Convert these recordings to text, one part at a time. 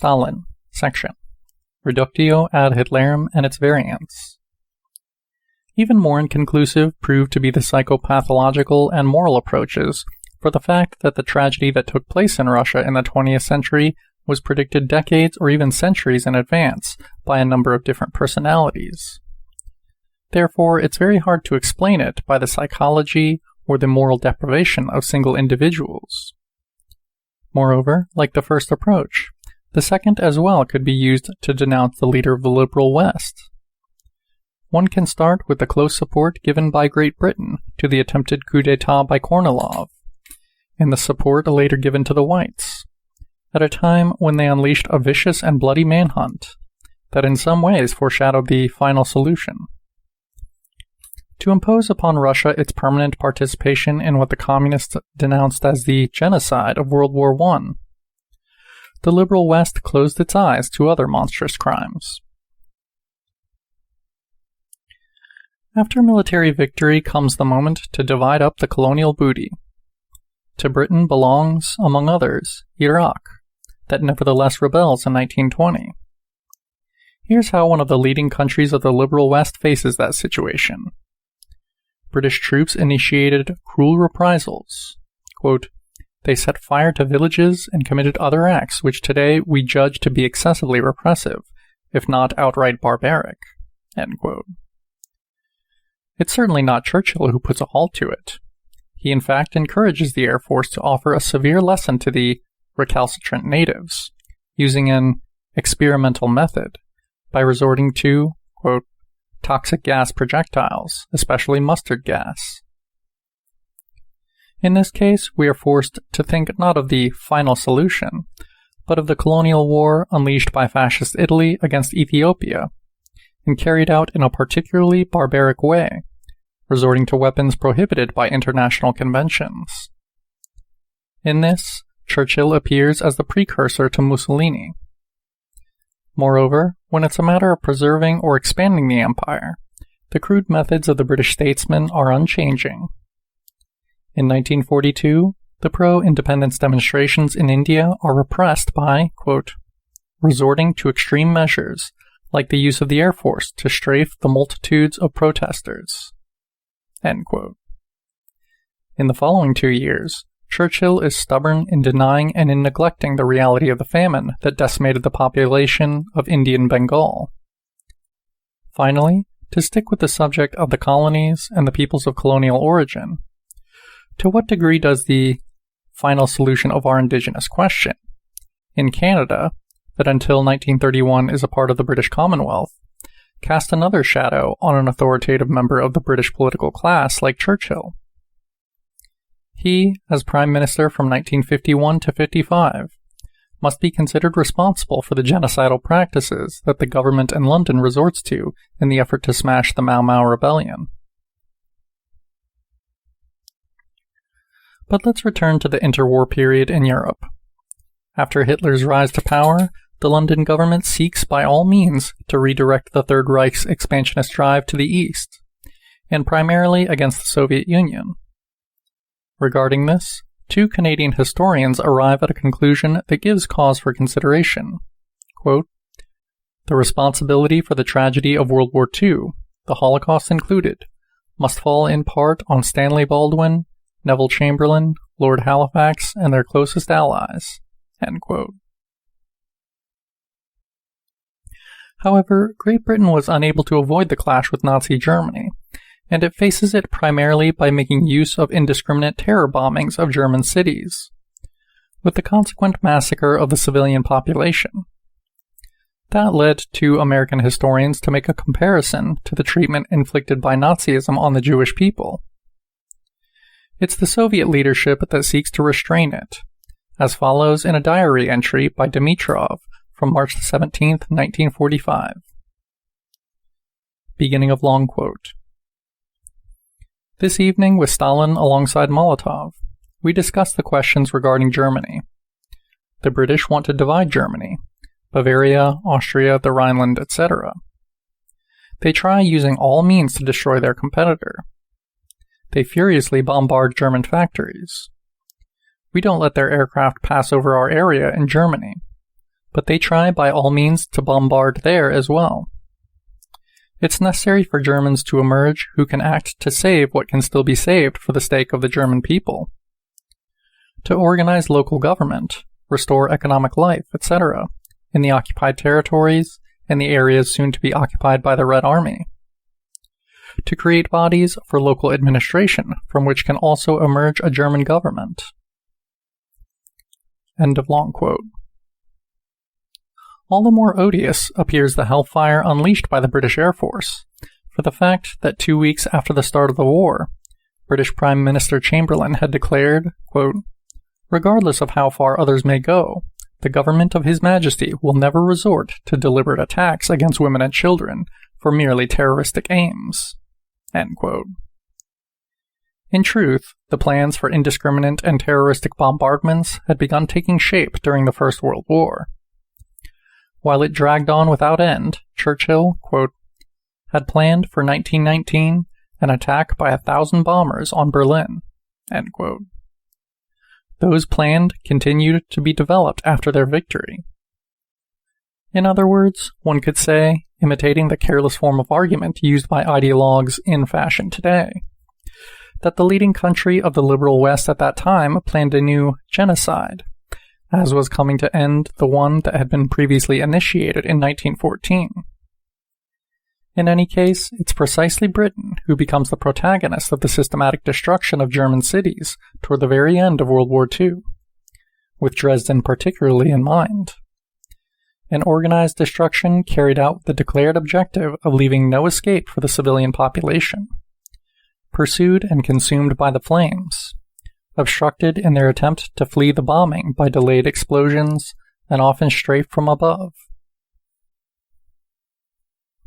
Stalin, section Reductio ad Hitlerum and its variants. Even more inconclusive proved to be the psychopathological and moral approaches for the fact that the tragedy that took place in Russia in the 20th century was predicted decades or even centuries in advance by a number of different personalities. Therefore, it's very hard to explain it by the psychology or the moral deprivation of single individuals. Moreover, like the first approach, the second as well could be used to denounce the leader of the liberal West. One can start with the close support given by Great Britain to the attempted coup d'etat by Kornilov, and the support later given to the Whites, at a time when they unleashed a vicious and bloody manhunt that in some ways foreshadowed the final solution. To impose upon Russia its permanent participation in what the Communists denounced as the genocide of World War I, the liberal West closed its eyes to other monstrous crimes. After military victory comes the moment to divide up the colonial booty. To Britain belongs, among others, Iraq, that nevertheless rebels in 1920. Here's how one of the leading countries of the liberal West faces that situation. British troops initiated cruel reprisals. Quote, "They set fire to villages and committed other acts which today we judge to be excessively repressive, if not outright barbaric." End quote. It's certainly not Churchill who puts a halt to it. He in fact encourages the Air Force to offer a severe lesson to the recalcitrant natives, using an experimental method by resorting to, quote, "toxic gas projectiles, especially mustard gas." In this case, we are forced to think not of the final solution, but of the colonial war unleashed by fascist Italy against Ethiopia, and carried out in a particularly barbaric way, resorting to weapons prohibited by international conventions. In this, Churchill appears as the precursor to Mussolini. Moreover, when it's a matter of preserving or expanding the empire, the crude methods of the British statesmen are unchanging. In 1942, the pro-independence demonstrations in India are repressed by, quote, "resorting to extreme measures, like the use of the Air Force to strafe the multitudes of protesters." End quote. In the following 2 years, Churchill is stubborn in denying and in neglecting the reality of the famine that decimated the population of Indian Bengal. Finally, to stick with the subject of the colonies and the peoples of colonial origin, to what degree does the final solution of our indigenous question, in Canada, that until 1931 is a part of the British Commonwealth, cast another shadow on an authoritative member of the British political class like Churchill? He, as Prime Minister from 1951 to 55, must be considered responsible for the genocidal practices that the government in London resorts to in the effort to smash the Mau Mau Rebellion. But let's return to the interwar period in Europe. After Hitler's rise to power, the London government seeks by all means to redirect the Third Reich's expansionist drive to the east, and primarily against the Soviet Union. Regarding this, 2 Canadian historians arrive at a conclusion that gives cause for consideration. Quote, "The responsibility for the tragedy of World War II, the Holocaust included, must fall in part on Stanley Baldwin, Neville Chamberlain, Lord Halifax, and their closest allies." End quote. However, Great Britain was unable to avoid the clash with Nazi Germany, and it faces it primarily by making use of indiscriminate terror bombings of German cities, with the consequent massacre of the civilian population. That led 2 American historians to make a comparison to the treatment inflicted by Nazism on the Jewish people. It's the Soviet leadership that seeks to restrain it, as follows in a diary entry by Dimitrov from March 17, 1945. Beginning of long quote. "This evening with Stalin alongside Molotov, we discussed the questions regarding Germany. The British want to divide Germany, Bavaria, Austria, the Rhineland, etc. They try using all means to destroy their competitor. They furiously bombard German factories. We don't let their aircraft pass over our area in Germany. but they try by all means to bombard there as well. It's necessary for Germans to emerge who can act to save what can still be saved for the sake of the German people, to organize local government, restore economic life, etc., in the occupied territories and the areas soon to be occupied by the Red Army, to create bodies for local administration from which can also emerge a German government. End of long quote. All the more odious appears the hellfire unleashed by the British Air Force for the fact that 2 weeks after the start of the war, British Prime Minister Chamberlain had declared, quote, "Regardless of how far others may go, the government of His Majesty will never resort to deliberate attacks against women and children for merely terroristic aims." End quote. In truth, the plans for indiscriminate and terroristic bombardments had begun taking shape during the First World War. While it dragged on without end, Churchill, quote, had planned for 1919 an attack by 1,000 bombers on Berlin. End quote. Those planned continued to be developed after their victory. In other words, one could say, imitating the careless form of argument used by ideologues in fashion today, that the leading country of the liberal West at that time planned a new genocide, as was coming to end the one that had been previously initiated in 1914. In any case, it's precisely Britain who becomes the protagonist of the systematic destruction of German cities toward the very end of World War II, with Dresden particularly in mind. An organized destruction carried out with the declared objective of leaving no escape for the civilian population, pursued and consumed by the flames, obstructed in their attempt to flee the bombing by delayed explosions and often strafed from above.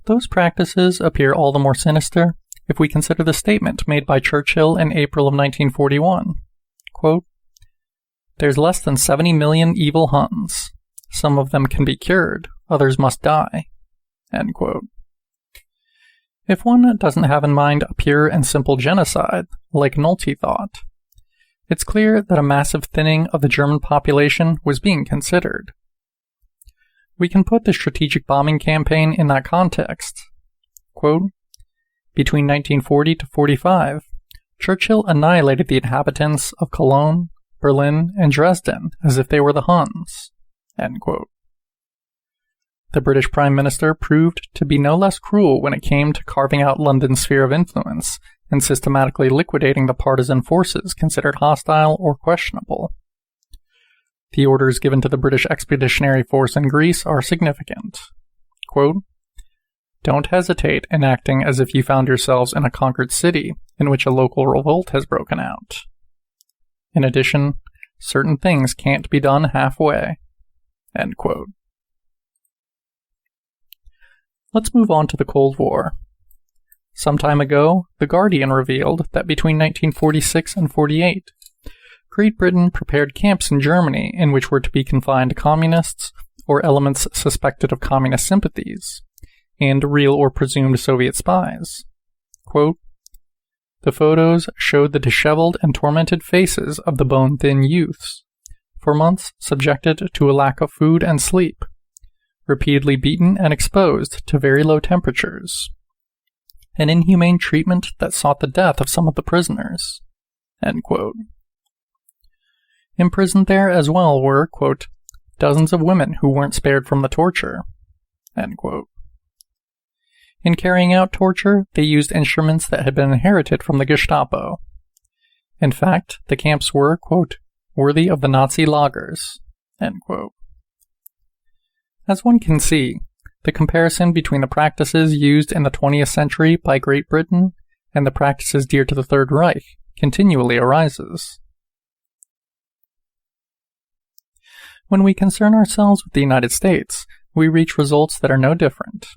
Those practices appear all the more sinister if we consider the statement made by Churchill in April of 1941, quote, "There's less than 70 million evil Huns. Some of them can be cured, others must die." End quote. If one doesn't have in mind a pure and simple genocide, like Nolte thought, it's clear that a massive thinning of the German population was being considered. We can put the strategic bombing campaign in that context. Quote, "Between 1940 to 45, Churchill annihilated the inhabitants of Cologne, Berlin, and Dresden as if they were the Huns." End quote. The British Prime Minister proved to be no less cruel when it came to carving out London's sphere of influence and systematically liquidating the partisan forces considered hostile or questionable. The orders given to the British Expeditionary Force in Greece are significant. Quote, "Don't hesitate in acting as if you found yourselves in a conquered city in which a local revolt has broken out. In addition, certain things can't be done halfway." End quote. Let's move on to the Cold War. Some time ago, The Guardian revealed that between 1946 and 48, Great Britain prepared camps in Germany in which were to be confined communists or elements suspected of communist sympathies, and real or presumed Soviet spies. Quote, "The photos showed the disheveled and tormented faces of the bone-thin youths, for months subjected to a lack of food and sleep, repeatedly beaten and exposed to very low temperatures, an inhumane treatment that sought the death of some of the prisoners." End quote. Imprisoned there as well were, quote, "dozens of women who weren't spared from the torture." End quote. In carrying out torture, they used instruments that had been inherited from the Gestapo. In fact, the camps were, quote, "worthy of the Nazi lagers." End quote. As one can see, the comparison between the practices used in the 20th century by Great Britain and the practices dear to the Third Reich continually arises. When we concern ourselves with the United States, we reach results that are no different.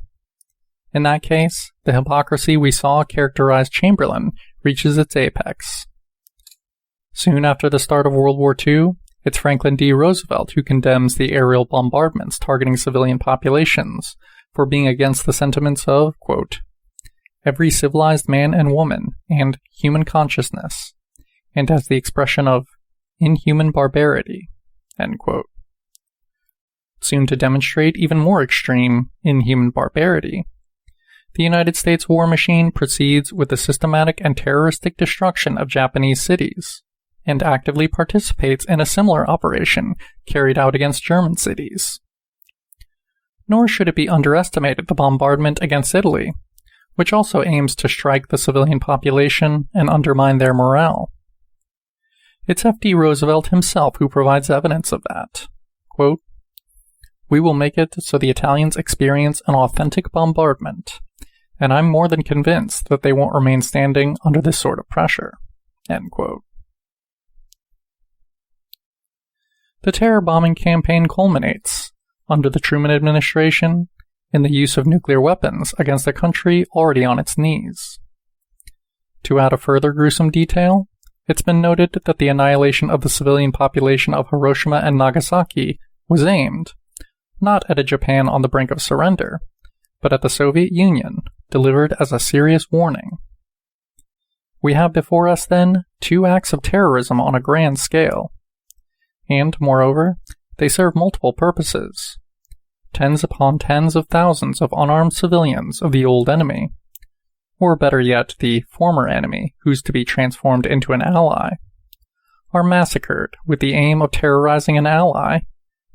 In that case, the hypocrisy we saw characterize Chamberlain reaches its apex. Soon after the start of World War II, it's Franklin D. Roosevelt who condemns the aerial bombardments targeting civilian populations for being against the sentiments of, quote, "every civilized man and woman and human consciousness, and as the expression of inhuman barbarity." End quote. soon to demonstrate even more extreme, inhuman barbarity. The United States war machine proceeds with the systematic and terroristic destruction of Japanese cities, and actively participates in a similar operation carried out against German cities. Nor should it be underestimated the bombardment against Italy, which also aims to strike the civilian population and undermine their morale. It's F.D. Roosevelt himself who provides evidence of that. Quote, "We will make it so the Italians experience an authentic bombardment, and I'm more than convinced that they won't remain standing under this sort of pressure." End quote. The terror bombing campaign culminates, under the Truman administration, in the use of nuclear weapons against a country already on its knees. To add a further gruesome detail, it's been noted that the annihilation of the civilian population of Hiroshima and Nagasaki was aimed, not at a Japan on the brink of surrender, but at the Soviet Union, delivered as a serious warning. We have before us, then, two acts of terrorism on a grand scale. And, moreover, they serve multiple purposes. Tens upon tens of thousands of unarmed civilians of the old enemy, or better yet, the former enemy, who's to be transformed into an ally, are massacred with the aim of terrorizing an ally,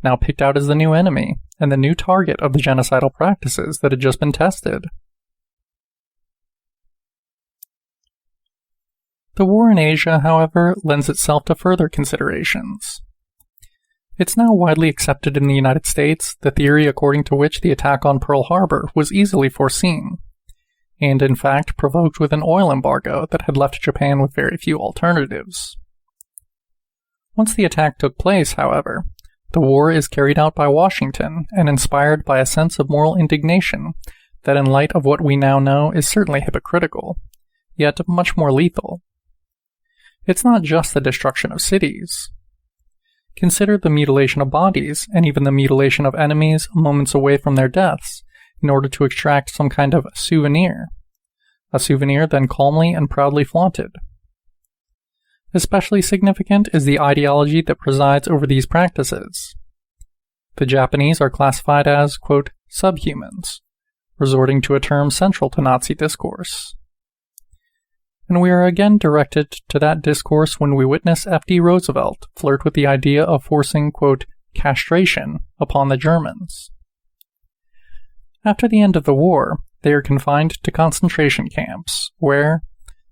now picked out as the new enemy and the new target of the genocidal practices that had just been tested. The war in Asia, however, lends itself to further considerations. It's now widely accepted in the United States the theory according to which the attack on Pearl Harbor was easily foreseen, and in fact provoked with an oil embargo that had left Japan with very few alternatives. Once the attack took place, however, the war is carried out by Washington and inspired by a sense of moral indignation that, in light of what we now know, is certainly hypocritical, yet much more lethal. It's not just the destruction of cities. Consider the mutilation of bodies, and even the mutilation of enemies moments away from their deaths, in order to extract some kind of souvenir, a souvenir then calmly and proudly flaunted. Especially significant is the ideology that presides over these practices. The Japanese are classified as, quote, subhumans, resorting to a term central to Nazi discourse. And we are again directed to that discourse when we witness F.D. Roosevelt flirt with the idea of forcing, quote, castration upon the Germans. After the end of the war, they are confined to concentration camps, where,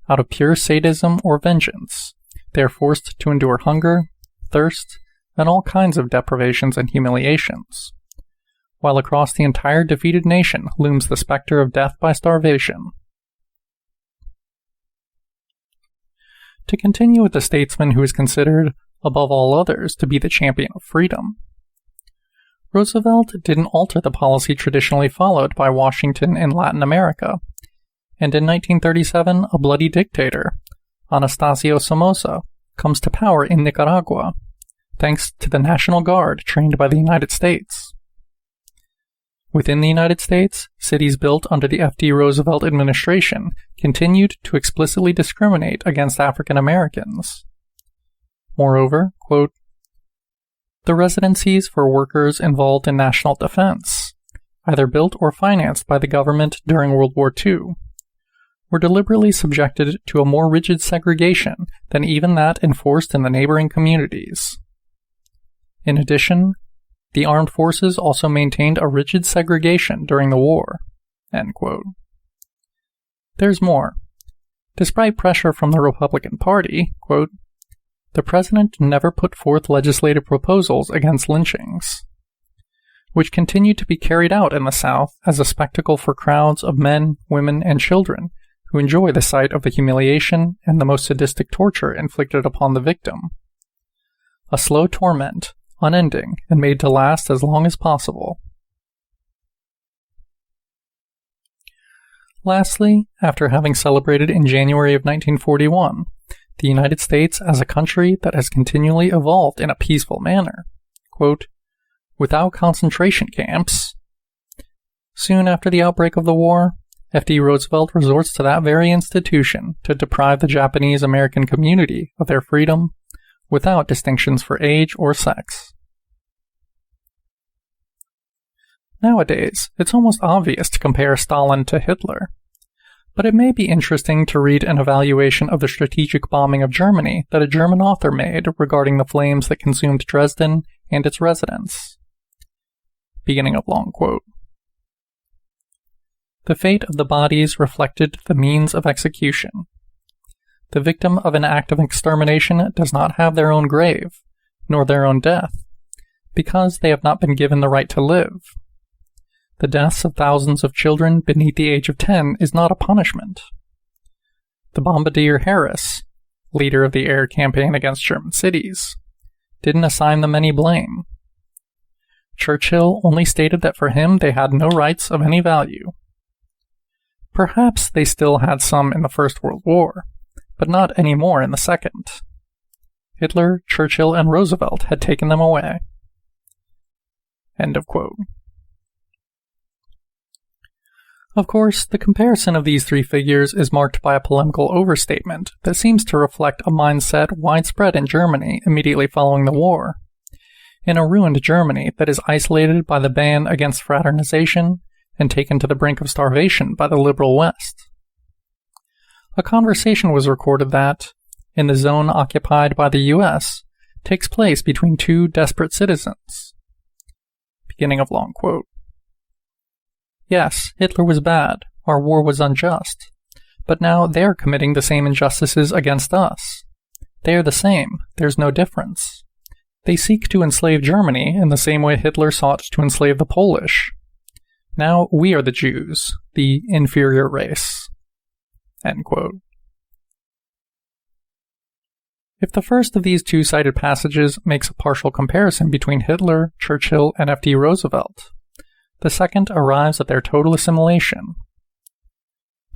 out of pure sadism or vengeance, they are forced to endure hunger, thirst, and all kinds of deprivations and humiliations, while across the entire defeated nation looms the specter of death by starvation. To continue with the statesman who is considered, above all others, to be the champion of freedom, Roosevelt didn't alter the policy traditionally followed by Washington in Latin America, and in 1937 a bloody dictator, Anastasio Somoza, comes to power in Nicaragua, thanks to the National Guard trained by the United States. Within the United States, cities built under the F.D. Roosevelt administration continued to explicitly discriminate against African Americans. Moreover, quote, the residencies for workers involved in national defense, either built or financed by the government during World War II, were deliberately subjected to a more rigid segregation than even that enforced in the neighboring communities. In addition, the armed forces also maintained a rigid segregation during the war. End quote. There's more. Despite pressure from the Republican Party, quote, the president never put forth legislative proposals against lynchings, which continued to be carried out in the South as a spectacle for crowds of men, women, and children who enjoy the sight of the humiliation and the most sadistic torture inflicted upon the victim. A slow torment, unending, and made to last as long as possible. Lastly, after having celebrated in January of 1941, the United States as a country that has continually evolved in a peaceful manner, quote, without concentration camps. Soon after the outbreak of the war, F.D. Roosevelt resorts to that very institution to deprive the Japanese American community of their freedom without distinctions for age or sex. Nowadays, it's almost obvious to compare Stalin to Hitler. But it may be interesting to read an evaluation of the strategic bombing of Germany that a German author made regarding the flames that consumed Dresden and its residents. Beginning of long quote. The fate of the bodies reflected the means of execution. The victim of an act of extermination does not have their own grave, nor their own death, because they have not been given the right to live. The deaths of thousands of children beneath the age of 10 is not a punishment. The bombardier Harris, leader of the air campaign against German cities, didn't assign them any blame. Churchill only stated that for him they had no rights of any value. Perhaps they still had some in the First World War, but not any more in the Second. Hitler, Churchill, and Roosevelt had taken them away. End of quote. Of course, the comparison of these three figures is marked by a polemical overstatement that seems to reflect a mindset widespread in Germany immediately following the war. In a ruined Germany that is isolated by the ban against fraternization and taken to the brink of starvation by the liberal West. A conversation was recorded that, in the zone occupied by the U.S., takes place between two desperate citizens. Beginning of long quote. Yes, Hitler was bad, our war was unjust, but now they're committing the same injustices against us. They are the same, there's no difference. They seek to enslave Germany in the same way Hitler sought to enslave the Polish. Now we are the Jews, the inferior race. End quote. If the first of these two cited passages makes a partial comparison between Hitler, Churchill, and F.D. Roosevelt, the second arrives at their total assimilation.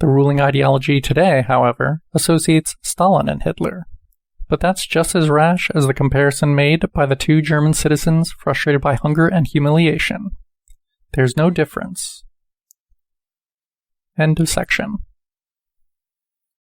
The ruling ideology today, however, associates Stalin and Hitler, but that's just as rash as the comparison made by the two German citizens frustrated by hunger and humiliation. There's no difference. End of section.